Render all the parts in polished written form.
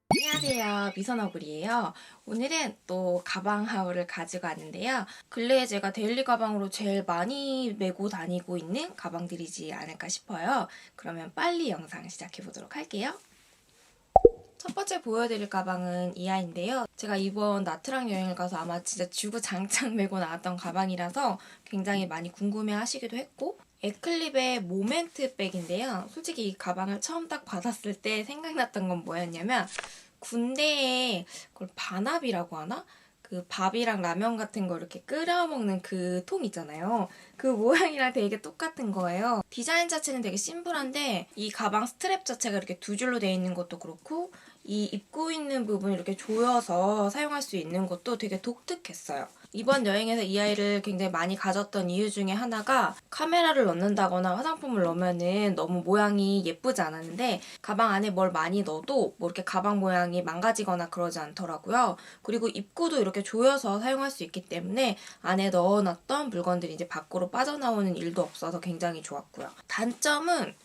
안녕하세요, 미선어글이에요. 오늘은 또 가방 하울을 가지고 왔는데요. 근래에 제가 데일리 가방으로 제일 많이 메고 다니고 있는 가방들이지 않을까 싶어요. 그러면 빨리 영상 시작해보도록 할게요. 첫 번째 보여드릴 가방은 이하인데요. 제가 이번 나트랑 여행을 가서 아마 진짜 주구장창 메고 나왔던 가방이라서 굉장히 많이 궁금해 하시기도 했고, 에클립의 모멘트 백인데요. 솔직히 이 가방을 처음 딱 받았을 때 생각났던 건 뭐였냐면, 군대에 그걸 반합이라고 하나? 그 밥이랑 라면 같은 거 이렇게 끓여 먹는 그 통 있잖아요. 그 모양이랑 되게 똑같은 거예요. 디자인 자체는 되게 심플한데 이 가방 스트랩 자체가 이렇게 두 줄로 되어 있는 것도 그렇고 이 입고 있는 부분을 이렇게 조여서 사용할 수 있는 것도 되게 독특했어요. 이번 여행에서 이 아이를 굉장히 많이 가졌던 이유 중에 하나가 카메라를 넣는다거나 화장품을 넣으면은 너무 모양이 예쁘지 않았는데 가방 안에 뭘 많이 넣어도 뭐 이렇게 가방 모양이 망가지거나 그러지 않더라고요. 그리고 입구도 이렇게 조여서 사용할 수 있기 때문에 안에 넣어놨던 물건들이 이제 밖으로 빠져나오는 일도 없어서 굉장히 좋았고요. 단점은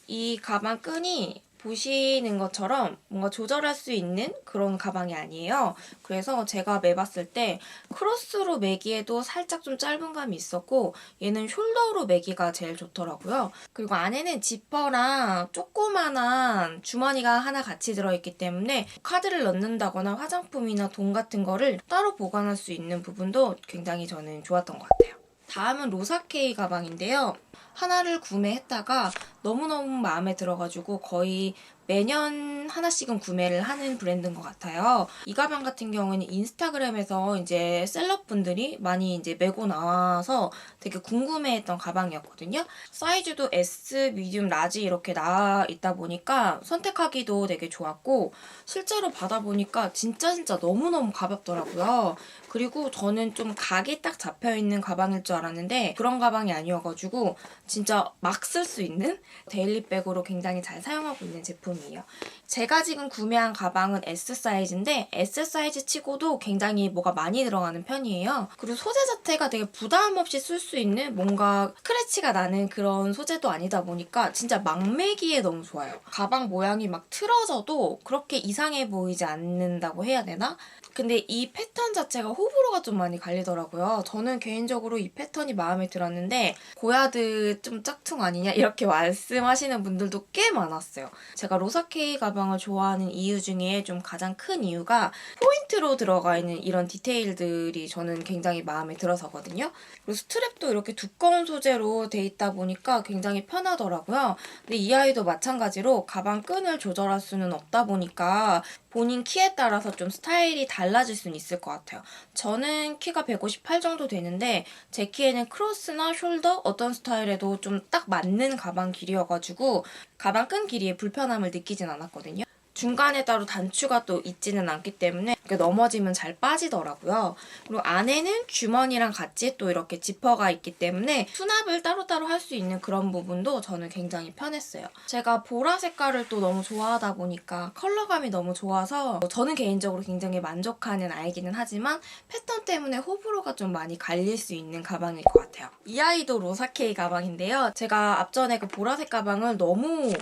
이 가방 끈이 보시는 것처럼 뭔가 조절할 수 있는 그런 가방이 아니에요. 그래서 제가 매봤을 때 크로스로 매기에도 살짝 좀 짧은 감이 있었고 얘는 숄더로 매기가 제일 좋더라고요. 그리고 안에는 지퍼랑 조그만한 주머니가 하나 같이 들어있기 때문에 카드를 넣는다거나 화장품이나 돈 같은 거를 따로 보관할 수 있는 부분도 굉장히 저는 좋았던 것 같아요. 다음은 로사케이 가방인데요. 하나를 구매했다가 너무너무 마음에 들어가지고 거의 매년 하나씩은 구매를 하는 브랜드인 것 같아요. 이 가방 같은 경우는 인스타그램에서 이제 셀럽분들이 많이 이제 메고 나와서 되게 궁금해했던 가방이었거든요. 사이즈도 S, 미디움, 라지 이렇게 나와 있다 보니까 선택하기도 되게 좋았고 실제로 받아보니까 진짜 너무너무 가볍더라고요. 그리고 저는 좀 각이 딱 잡혀있는 가방일 줄 알았는데 그런 가방이 아니어가지고 진짜 막 쓸 수 있는 데일리백으로 굉장히 잘 사용하고 있는 제품이에요. 제가 지금 구매한 가방은 S 사이즈인데 S 사이즈 치고도 굉장히 뭐가 많이 들어가는 편이에요. 그리고 소재 자체가 되게 부담 없이 쓸 수 있는 뭔가 스크래치가 나는 그런 소재도 아니다 보니까 진짜 막 매기에 너무 좋아요. 가방 모양이 막 틀어져도 그렇게 이상해 보이지 않는다고 해야 되나? 근데 이 패턴 자체가 호불호가 좀 많이 갈리더라고요. 저는 개인적으로 이 패턴이 마음에 들었는데 고야드 좀 짝퉁 아니냐 이렇게 말씀하시는 분들도 꽤 많았어요. 제가 로사케이 가방을 좋아하는 이유 중에 좀 가장 큰 이유가 포인트로 들어가 있는 이런 디테일들이 저는 굉장히 마음에 들어서거든요. 그리고 스트랩도 이렇게 두꺼운 소재로 돼 있다 보니까 굉장히 편하더라고요. 근데 이 아이도 마찬가지로 가방 끈을 조절할 수는 없다 보니까 본인 키에 따라서 좀 스타일이 달라질 수는 있을 것 같아요. 저는 키가 158 정도 되는데 제 키에는 크로스나 숄더 어떤 스타일에도 좀 딱 맞는 가방 길이여가지고 가방 끈 길이에 불편함을 느끼진 않았거든요. 중간에 따로 단추가 또 있지는 않기 때문에 이렇게 넘어지면 잘 빠지더라고요. 그리고 안에는 주머니랑 같이 또 이렇게 지퍼가 있기 때문에 수납을 따로따로 할 수 있는 그런 부분도 저는 굉장히 편했어요. 제가 보라 색깔을 또 너무 좋아하다 보니까 컬러감이 너무 좋아서 저는 개인적으로 굉장히 만족하는 아이기는 하지만 패턴 때문에 호불호가 좀 많이 갈릴 수 있는 가방일 것 같아요. 이 아이도 로사케이 가방인데요. 제가 앞전에 그 보라색 가방을 너무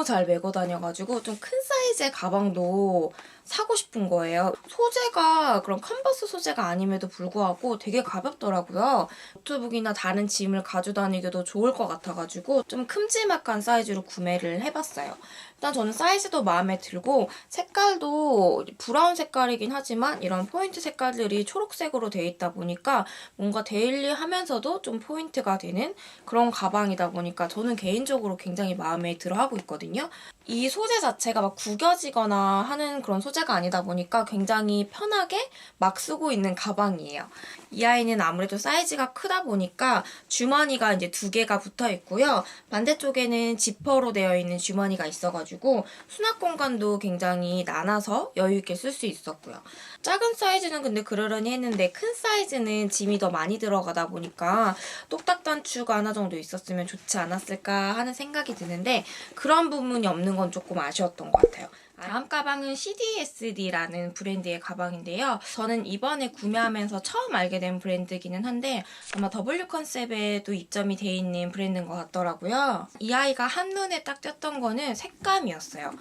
잘 메고 다녀가지고 좀 큰 사이즈의 가방도 사고 싶은 거예요. 소재가 그런 컨버스 소재가 아님에도 불구하고 되게 가볍더라고요. 노트북이나 다른 짐을 가져다니기도 좋을 것 같아가지고 좀 큼지막한 사이즈로 구매를 해봤어요. 일단 저는 사이즈도 마음에 들고 색깔도 브라운 색깔이긴 하지만 이런 포인트 색깔들이 초록색으로 되어 있다 보니까 뭔가 데일리하면서도 좀 포인트가 되는 그런 가방이다 보니까 저는 개인적으로 굉장히 마음에 들어하고 있거든요. 이 소재 자체가 막 구겨지거나 하는 그런 소재가 아니다 보니까 굉장히 편하게 막 쓰고 있는 가방이에요. 이 아이는 아무래도 사이즈가 크다 보니까 주머니가 이제 2개가 붙어 있고요. 반대쪽에는 지퍼로 되어 있는 주머니가 있어가지고 수납 공간도 굉장히 나눠서 여유 있게 쓸 수 있었고요. 작은 사이즈는 근데 그러려니 했는데 큰 사이즈는 짐이 더 많이 들어가다 보니까 똑딱 단추가 하나 정도 있었으면 좋지 않았을까 하는 생각이 드는데 그런 부분이 없는 건 조금 아쉬웠던 것 같아요. 다음 가방은 CDSD라는 브랜드의 가방인데요. 저는 이번에 구매하면서 처음 알게 된 브랜드기는 한데 아마 W 컨셉에도 입점이 돼 있는 브랜드인 것 같더라고요. 이 아이가 한눈에 딱 띄었던 거는 색감이었어요.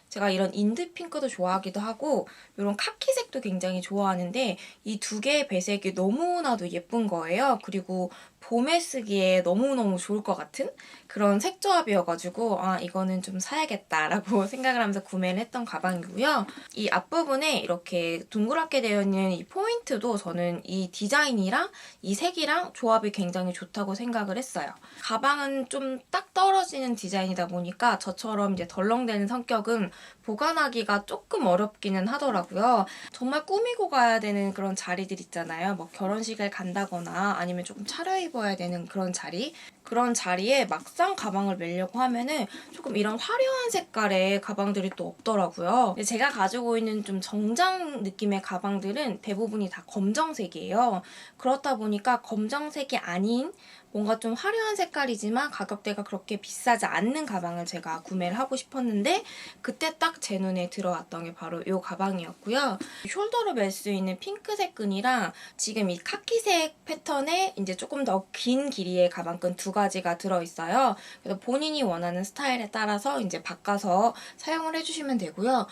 제가 이런 인드 핑크도 좋아하기도 하고 이런 카키색도 굉장히 좋아하는데 이 두 개의 배색이 너무나도 예쁜 거예요. 그리고 봄에 쓰기에 너무너무 좋을 것 같은 그런 색 조합이어가지고 아 이거는 좀 사야겠다라고 생각을 하면서 구매를 했던 가방이고요. 이 앞부분에 이렇게 동그랗게 되어 있는 이 포인트도 저는 이 디자인이랑 이 색이랑 조합이 굉장히 좋다고 생각을 했어요. 가방은 좀 딱 떨어지는 디자인이다 보니까 저처럼 이제 덜렁대는 성격은 보관하기가 조금 어렵기는 하더라고요. 정말 꾸미고 가야 되는 그런 자리들 있잖아요. 뭐 결혼식을 간다거나 아니면 조금 차려입어야 되는 그런 자리. 그런 자리에 막상 가방을 메려고 하면은 조금 이런 화려한 색깔의 가방들이 또 없더라고요. 근데 제가 가지고 있는 좀 정장 느낌의 가방들은 대부분이 다 검정색이에요. 그렇다 보니까 검정색이 아닌 뭔가 좀 화려한 색깔이지만 가격대가 그렇게 비싸지 않는 가방을 제가 구매를 하고 싶었는데 그때 딱 제 눈에 들어왔던 게 바로 이 가방이었고요. 숄더로 멜 수 있는 핑크색 끈이랑 지금 이 카키색 패턴의 이제 조금 더 긴 길이의 가방끈 두 가지가 들어있어요. 그래서 본인이 원하는 스타일에 따라서 이제 바꿔서 사용을 해주시면 되고요.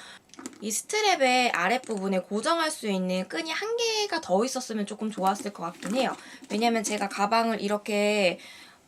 이 스트랩의 아랫부분에 고정할 수 있는 끈이 한 개가 더 있었으면 조금 좋았을 것 같긴 해요. 왜냐면 제가 가방을 이렇게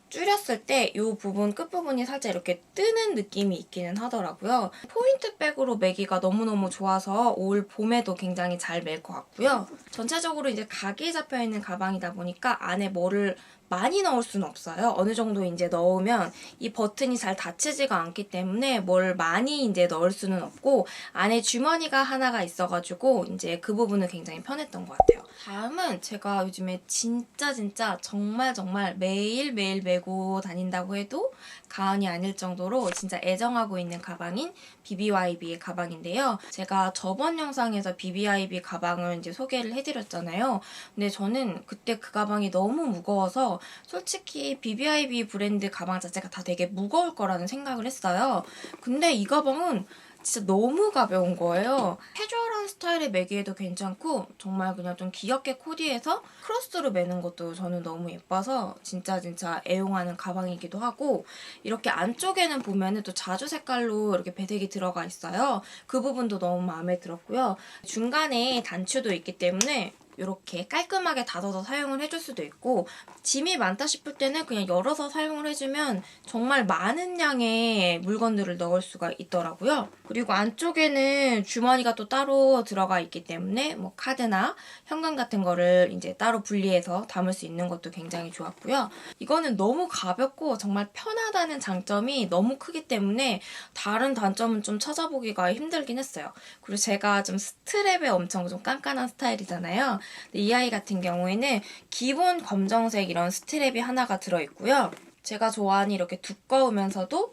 줄였을 때 이 부분 끝부분이 살짝 이렇게 뜨는 느낌이 있기는 하더라고요. 포인트백으로 매기가 너무너무 좋아서 올 봄에도 굉장히 잘 멜 것 같고요. 전체적으로 이제 각이 잡혀있는 가방이다 보니까 안에 뭐를 많이 넣을 수는 없어요. 어느 정도 이제 넣으면 이 버튼이 잘 닫히지가 않기 때문에 뭘 많이 이제 넣을 수는 없고 안에 주머니가 하나가 있어가지고 이제 그 부분은 굉장히 편했던 것 같아요. 다음은 제가 요즘에 진짜 정말 매일매일 메고 다닌다고 해도 과언이 아닐 정도로 진짜 애정하고 있는 가방인 BBYB의 가방인데요. 제가 저번 영상에서 BBYB 가방을 이제 소개를 해드렸잖아요. 근데 저는 그때 그 가방이 너무 무거워서 솔직히 BBYB 브랜드 가방 자체가 다 되게 무거울 거라는 생각을 했어요. 근데 이 가방은 진짜 너무 가벼운 거예요. 캐주얼한 스타일의 매기에도 괜찮고 정말 그냥 좀 귀엽게 코디해서 크로스로 매는 것도 저는 너무 예뻐서 진짜 애용하는 가방이기도 하고 이렇게 안쪽에는 보면은 또 자주 색깔로 이렇게 배색이 들어가 있어요. 그 부분도 너무 마음에 들었고요. 중간에 단추도 있기 때문에 이렇게 깔끔하게 닫아서 사용을 해줄 수도 있고 짐이 많다 싶을 때는 그냥 열어서 사용을 해주면 정말 많은 양의 물건들을 넣을 수가 있더라고요. 그리고 안쪽에는 주머니가 또 따로 들어가 있기 때문에 뭐 카드나 현금 같은 거를 이제 따로 분리해서 담을 수 있는 것도 굉장히 좋았고요. 이거는 너무 가볍고 정말 편하다는 장점이 너무 크기 때문에 다른 단점은 좀 찾아보기가 힘들긴 했어요. 그리고 제가 좀 스트랩에 엄청 좀 깐깐한 스타일이잖아요. 이 아이 같은 경우에는 기본 검정색 이런 스트랩이 하나가 들어있고요. 제가 좋아하는 이렇게 두꺼우면서도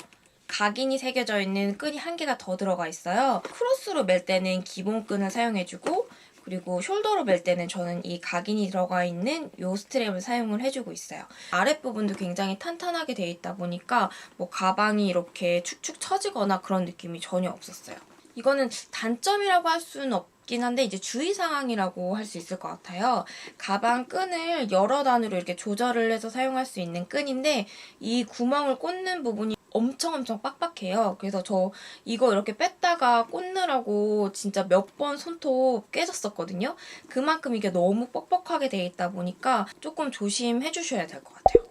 각인이 새겨져 있는 끈이 한 개가 더 들어가 있어요. 크로스로 멜 때는 기본 끈을 사용해주고 그리고 숄더로 멜 때는 저는 이 각인이 들어가 있는 이 스트랩을 사용을 해주고 있어요. 아랫부분도 굉장히 탄탄하게 돼 있다 보니까 뭐 가방이 이렇게 축축 처지거나 그런 느낌이 전혀 없었어요. 이거는 단점이라고 할 수는 없긴 한데 이제 주의사항이라고 할 수 있을 것 같아요. 가방 끈을 여러 단으로 이렇게 조절을 해서 사용할 수 있는 끈인데 이 구멍을 꽂는 부분이 엄청 빡빡해요. 그래서 저 이거 이렇게 뺐다가 꽂느라고 진짜 몇 번 손톱 깨졌었거든요. 그만큼 이게 너무 뻑뻑하게 돼 있다 보니까 조금 조심해 주셔야 될 것 같아요.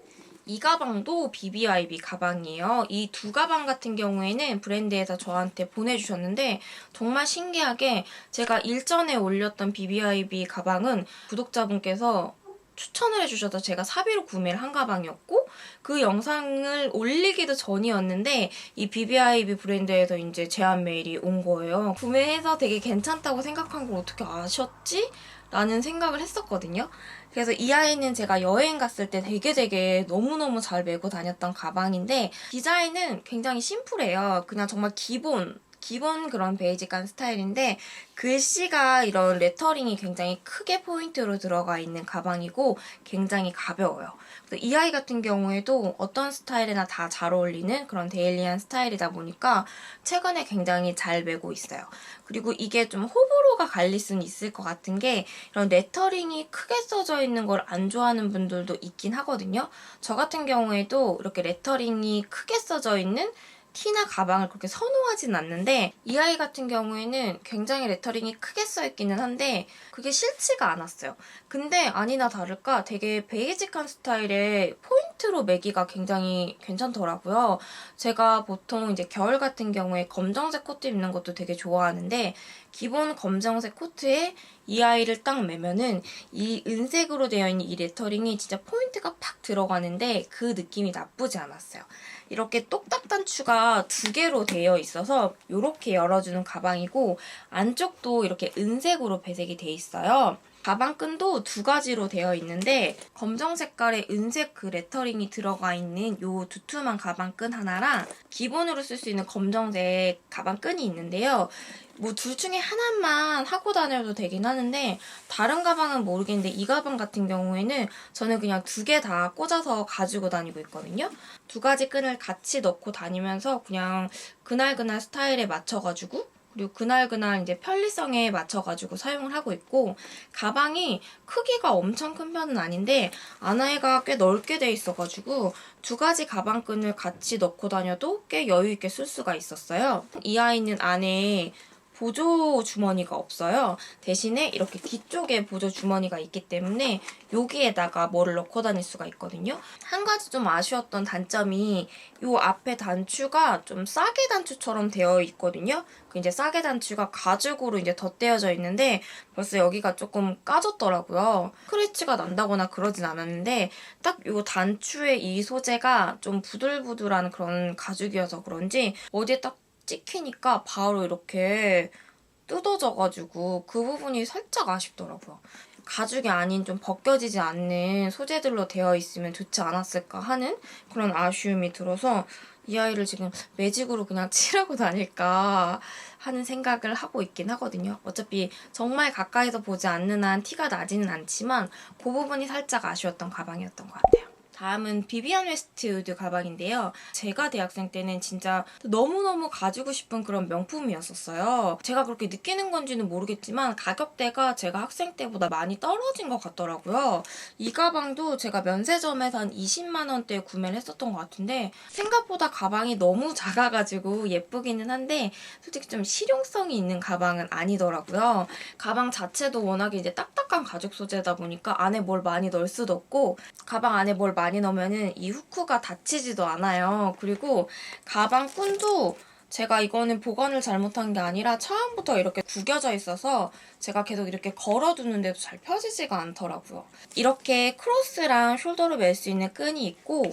이 가방도 BBYB 가방이에요. 이 두 가방 같은 경우에는 브랜드에서 저한테 보내주셨는데 정말 신기하게 제가 일전에 올렸던 BBYB 가방은 구독자분께서 추천을 해주셔서 제가 사비로 구매를 한 가방이었고 그 영상을 올리기도 전이었는데 이 BBYB 브랜드에서 이제 제안 메일이 온 거예요. 구매해서 되게 괜찮다고 생각한 걸 어떻게 아셨지? 라는 생각을 했었거든요. 그래서 이 아이는 제가 여행 갔을 때 되게 너무너무 잘 메고 다녔던 가방인데 디자인은 굉장히 심플해요. 그냥 정말 기본 기본 그런 베이직한 스타일인데 글씨가 이런 레터링이 굉장히 크게 포인트로 들어가 있는 가방이고 굉장히 가벼워요. 그래서 이 아이 같은 경우에도 어떤 스타일이나 다 잘 어울리는 그런 데일리한 스타일이다 보니까 최근에 굉장히 잘 메고 있어요. 그리고 이게 좀 호불호가 갈릴 수는 있을 것 같은 게 이런 레터링이 크게 써져 있는 걸 안 좋아하는 분들도 있긴 하거든요. 저 같은 경우에도 이렇게 레터링이 크게 써져 있는 티나 가방을 그렇게 선호하진 않는데 이 아이 같은 경우에는 굉장히 레터링이 크게 써있기는 한데 그게 싫지가 않았어요. 근데 아니나 다를까 되게 베이직한 스타일의 포인트로 매기가 굉장히 괜찮더라고요. 제가 보통 이제 겨울 같은 경우에 검정색 코트 입는 것도 되게 좋아하는데 기본 검정색 코트에 이 아이를 딱 매면은 이 은색으로 되어 있는 이 레터링이 진짜 포인트가 팍 들어가는데 그 느낌이 나쁘지 않았어요. 이렇게 똑딱 단추가 2개로 되어 있어서 이렇게 열어주는 가방이고 안쪽도 이렇게 은색으로 배색이 돼 있어요. 가방끈도 2가지로 되어 있는데 검정 색깔의 은색 그 레터링이 들어가 있는 이 두툼한 가방끈 하나랑 기본으로 쓸 수 있는 검정색 가방끈이 있는데요. 뭐 둘 중에 하나만 하고 다녀도 되긴 하는데 다른 가방은 모르겠는데 이 가방 같은 경우에는 저는 그냥 2개 다 꽂아서 가지고 다니고 있거든요. 2가지 끈을 같이 넣고 다니면서 그냥 그날그날 스타일에 맞춰가지고 그리고 그날그날 이제 편리성에 맞춰가지고 사용을 하고 있고 가방이 크기가 엄청 큰 편은 아닌데 안에가 꽤 넓게 돼 있어가지고 2가지 가방끈을 같이 넣고 다녀도 꽤 여유있게 쓸 수가 있었어요. 이 아이는 안에 보조 주머니가 없어요. 대신에 이렇게 뒤쪽에 보조 주머니가 있기 때문에 여기에다가 뭐를 넣고 다닐 수가 있거든요. 한 가지 좀 아쉬웠던 단점이 이 앞에 단추가 좀 싸게 단추처럼 되어 있거든요. 그 이제 싸게 단추가 가죽으로 이제 덧대어져 있는데 벌써 여기가 조금 까졌더라고요. 스크래치가 난다거나 그러진 않았는데 딱 이 단추의 이 소재가 좀 부들부들한 그런 가죽이어서 그런지 어디에 딱 찍히니까 바로 이렇게 뜯어져가지고 그 부분이 살짝 아쉽더라고요. 가죽이 아닌 좀 벗겨지지 않는 소재들로 되어 있으면 좋지 않았을까 하는 그런 아쉬움이 들어서 이 아이를 지금 매직으로 그냥 칠하고 다닐까 하는 생각을 하고 있긴 하거든요. 어차피 정말 가까이서 보지 않는 한 티가 나지는 않지만 그 부분이 살짝 아쉬웠던 가방이었던 것 같아요. 다음은 비비안 웨스트우드 가방인데요. 제가 대학생 때는 진짜 너무너무 가지고 싶은 그런 명품이었었어요. 제가 그렇게 느끼는 건지는 모르겠지만 가격대가 제가 학생 때보다 많이 떨어진 것 같더라고요. 이 가방도 제가 면세점에서 한 20만 원대에 구매를 했었던 것 같은데 생각보다 가방이 너무 작아가지고 예쁘기는 한데 솔직히 좀 실용성이 있는 가방은 아니더라고요. 가방 자체도 워낙에 이제 딱딱한 가죽 소재다 보니까 안에 뭘 많이 넣을 수도 없고 가방 안에 뭘 많이 넣으면은 이 후크가 닫히지도 않아요. 그리고 가방 끈도 제가 이거는 보관을 잘못한 게 아니라 처음부터 이렇게 구겨져 있어서 제가 계속 이렇게 걸어두는데도 잘 펴지지가 않더라고요. 이렇게 크로스랑 숄더로 멜 수 있는 끈이 있고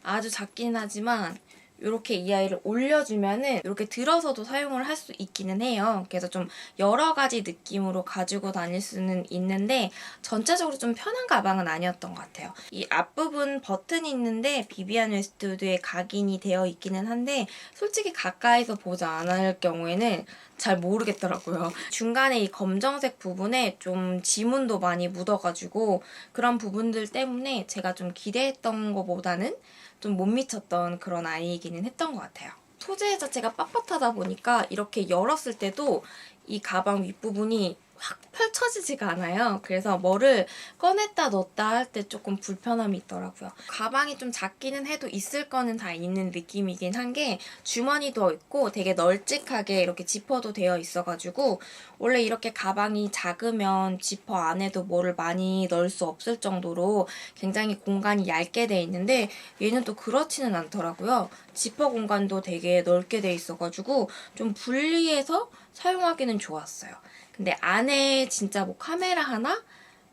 아주 작긴 하지만 이렇게 이 아이를 올려주면은 이렇게 들어서도 사용을 할 수 있기는 해요. 그래서 좀 여러 가지 느낌으로 가지고 다닐 수는 있는데 전체적으로 좀 편한 가방은 아니었던 것 같아요. 이 앞부분 버튼이 있는데 비비안 웨스트우드에 각인이 되어 있기는 한데 솔직히 가까이서 보지 않을 경우에는 잘 모르겠더라고요. 중간에 이 검정색 부분에 좀 지문도 많이 묻어가지고 그런 부분들 때문에 제가 좀 기대했던 것보다는 좀 못 미쳤던 그런 아이이기는 했던 것 같아요. 소재 자체가 빳빳하다 보니까 이렇게 열었을 때도 이 가방 윗부분이 확 펼쳐지지가 않아요. 그래서 뭐를 꺼냈다 넣었다 할 때 조금 불편함이 있더라고요. 가방이 좀 작기는 해도 있을 거는 다 있는 느낌이긴 한 게 주머니도 있고 되게 널찍하게 이렇게 지퍼도 되어 있어가지고 원래 이렇게 가방이 작으면 지퍼 안에도 뭐를 많이 넣을 수 없을 정도로 굉장히 공간이 얇게 돼 있는데 얘는 또 그렇지는 않더라고요. 지퍼 공간도 되게 넓게 돼 있어가지고 좀 분리해서 사용하기는 좋았어요. 근데 안에 진짜 뭐 카메라 하나,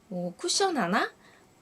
뭐 쿠션 하나,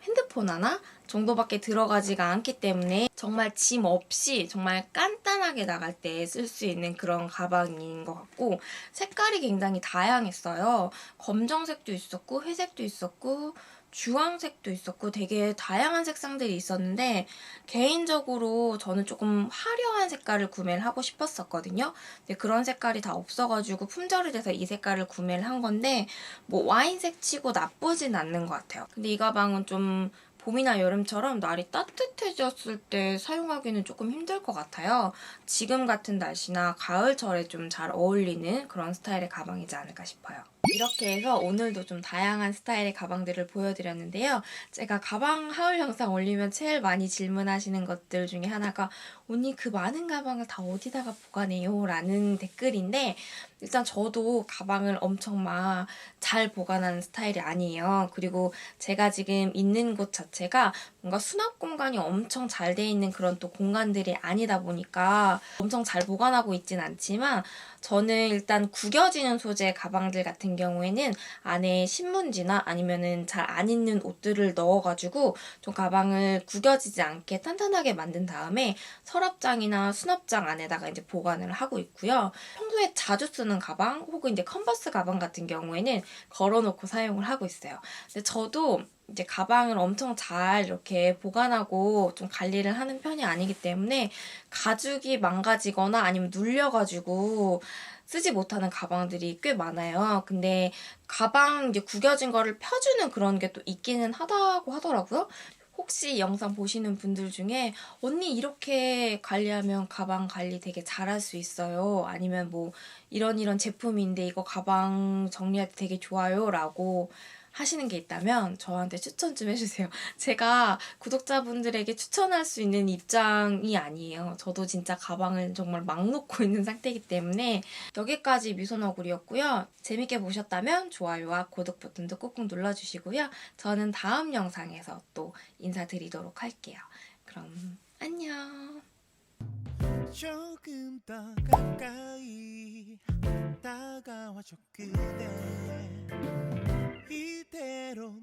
핸드폰 하나 정도밖에 들어가지가 않기 때문에 정말 짐 없이 정말 간단하게 나갈 때 쓸 수 있는 그런 가방인 것 같고 색깔이 굉장히 다양했어요. 검정색도 있었고 회색도 있었고 주황색도 있었고 되게 다양한 색상들이 있었는데 개인적으로 저는 조금 화려한 색깔을 구매를 하고 싶었었거든요. 근데 그런 색깔이 다 없어가지고 품절이 돼서 이 색깔을 구매를 한 건데 뭐 와인색 치고 나쁘진 않는 것 같아요. 근데 이 가방은 좀 봄이나 여름처럼 날이 따뜻해졌을 때 사용하기는 조금 힘들 것 같아요. 지금 같은 날씨나 가을철에 좀 잘 어울리는 그런 스타일의 가방이지 않을까 싶어요. 이렇게 해서 오늘도 좀 다양한 스타일의 가방들을 보여드렸는데요. 제가 가방 하울 영상 올리면 제일 많이 질문하시는 것들 중에 하나가 언니 그 많은 가방을 다 어디다가 보관해요? 라는 댓글인데 일단 저도 가방을 엄청 막 잘 보관하는 스타일이 아니에요. 그리고 제가 지금 있는 곳 자체가 뭔가 수납 공간이 엄청 잘 돼 있는 그런 또 공간들이 아니다 보니까 엄청 잘 보관하고 있진 않지만 저는 일단 구겨지는 소재 가방들 같은 경우에는 안에 신문지나 아니면은 잘 안 입는 옷들을 넣어가지고 좀 가방을 구겨지지 않게 탄탄하게 만든 다음에 서랍장이나 수납장 안에다가 이제 보관을 하고 있고요. 평소에 자주 쓰는 가방 혹은 이제 컨버스 가방 같은 경우에는 걸어놓고 사용을 하고 있어요. 근데 저도 이제 가방을 엄청 잘 이렇게 보관하고 좀 관리를 하는 편이 아니기 때문에 가죽이 망가지거나 아니면 눌려가지고 쓰지 못하는 가방들이 꽤 많아요. 근데 가방 이제 구겨진 거를 펴주는 그런 게 또 있기는 하다고 하더라고요. 혹시 영상 보시는 분들 중에 언니 이렇게 관리하면 가방 관리 되게 잘할 수 있어요. 아니면 뭐 이런 제품인데 이거 가방 정리할 때 되게 좋아요. 라고 하시는 게 있다면 저한테 추천 좀 해주세요. 제가 구독자분들에게 추천할 수 있는 입장이 아니에요. 저도 진짜 가방을 정말 막 놓고 있는 상태이기 때문에 여기까지 미소너구리였고요. 재밌게 보셨다면 좋아요와 구독 버튼도 꾹꾹 눌러주시고요. 저는 다음 영상에서 또 인사드리도록 할게요. 그럼 안녕. 조금 더 가까이 다가와줘 그대 이대로